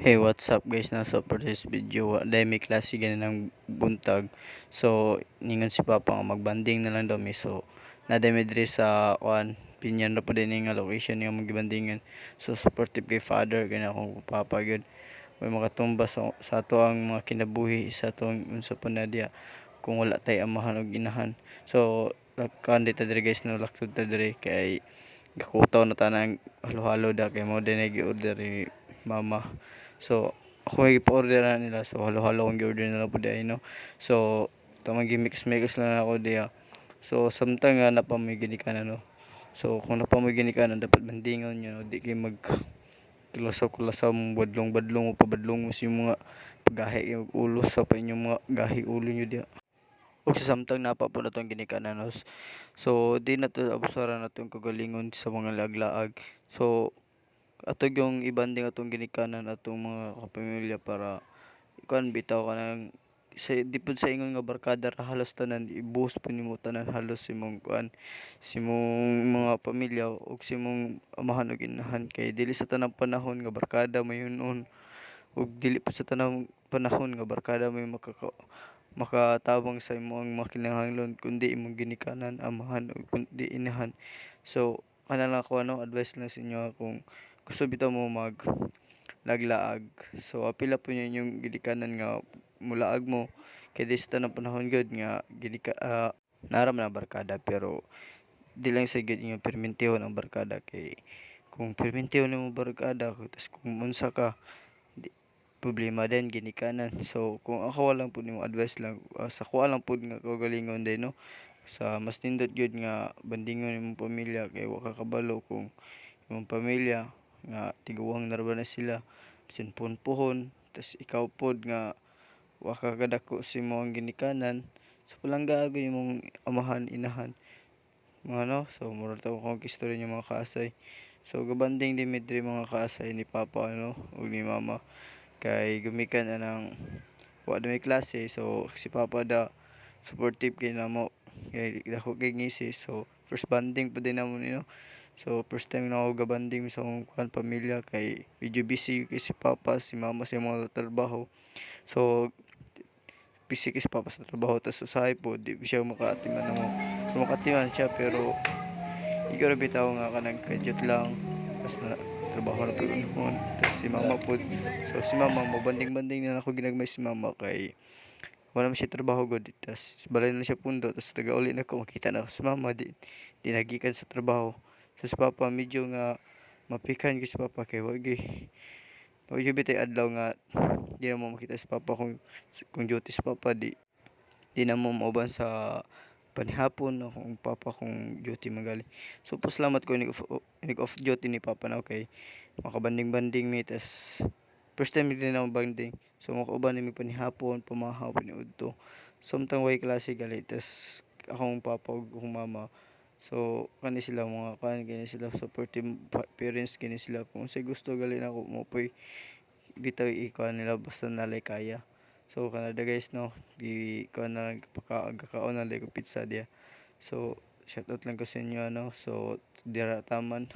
Hey, what's up guys? Na so for this video, dahil may klase ganun ng buntag. So, ningon si Papa nga magbanding na lang daw mi. So, naday mi diri sa Pinyan na po din nga location nga magbandingan. So, supportive kay Father kay akong Papa gyud. May makatumba sa ato ang mga kinabuhi sa atong unsa pa na diya kung wala tay amahan og inahan. So, kan dito diri guys no laktod ta diri kay gakutaw na tanang halo-halo da kay mo din gi-order ni mama. So ako may ipa-order na nila, so halo-halo kong gi-order na lang po dahil no. So tamang gi-mix lang ako diya. So samtang nga napamay ginikanan no, so kung napamay ginikanan dapat bandingon nyo no, di kay mag kulasaw mong badlong-badlong o pabadlong mo sa mga pagahi yung ulo sa pa inyong mga gahi ulo nyo diya. Ug sa samtang napa po na itong ginikanan no, so di na to abusaran na itong kagalingon sa mga laglaag. So atog yung ibanding atong ginikanan atong mga kapamilya para ikuan bitaw ka nang sa di pud sa ingon nga barkada ra halos tanan ibuhos po nimo tanan halos simong kuan simong mga pamilya ug simong amahan ug inahan kay dili sa tanang panahon nga barkada mayun-on ug dili pa sa tanang panahon nga barkada may makatabang sa imong mga kinahanglan kundi imong ginikanan amahan ug kundi inahan. So ana lang ako advice lang sa inyo kung gusto bitaw mo mag laglaag. So apila po niyo yung gidikanan nga mulaag mo kay di sa tanang panahon gyud nga naram na barkada pero di lang sa gyud nga permentihon ang barkada kay kung permentihon nimo barkada tas kung unsa ka di, problema din ginikanan. So kung ako lang pud nimo advice lang sa kuha lang pud nga kaugalingon din no, sa mas nindot gyud nga bandingon imong pamilya kay wa ka kabalo kung imong pamilya nga tiguang na ra na sila bisan puhon tas ikaw pod nga wa ka kadako sa imong ginikanan so palangga gyud imong amahan inahan mga no. So mura ta kung istorya niyo mga kaasay. So gabanding din mi diri mga kaasay ni Papa no ug ni Mama kay gumikan anang wa na may klase. So si Papa da supportive kay namo kay dako kay ngisi. So first banding pa din namo ni no. So first time na ako gabanding sa akong pamilya kay medyo busy kay si Papa, si Mama sa mga trabaho. So busy kay si Papa sa trabaho tas usahay po di siya makaatiman mo. So makatiman siya pero ikaw ra bitaw nga kanang kadyot lang tas na trabaho na pud noon tas si Mama po. So si Mama mo banding-banding na ako ginagmay si Mama kay wala man siya trabaho gud tas balay na siya pundo tas taga-uli na ko makita na ako si Mama di nagikan sa trabaho. So si Papa medyo nga mapikan ko si Papa kay wag bitay adlaw nga di na mo makita si Papa kung duty si Papa di na mo mauban sa panihapon no kung Papa kung duty magali. So pasalamat ko nig off duty ni Papa na kay makabanding-banding mi tas first time din ako banding. So makauban ni mi panihapon pamahaw paniudto samtang way klase gali tas akong Papa ug akong Mama. So kani sila mga kani sila supportive parents kini sila kung say gusto gali na ako mo poy bitaw ikaw nila basta nalay kaya. So kanada guys no di ko na pagkakaon na ko pizza dia. So shout out lang ko sa inyo no. So dira taman.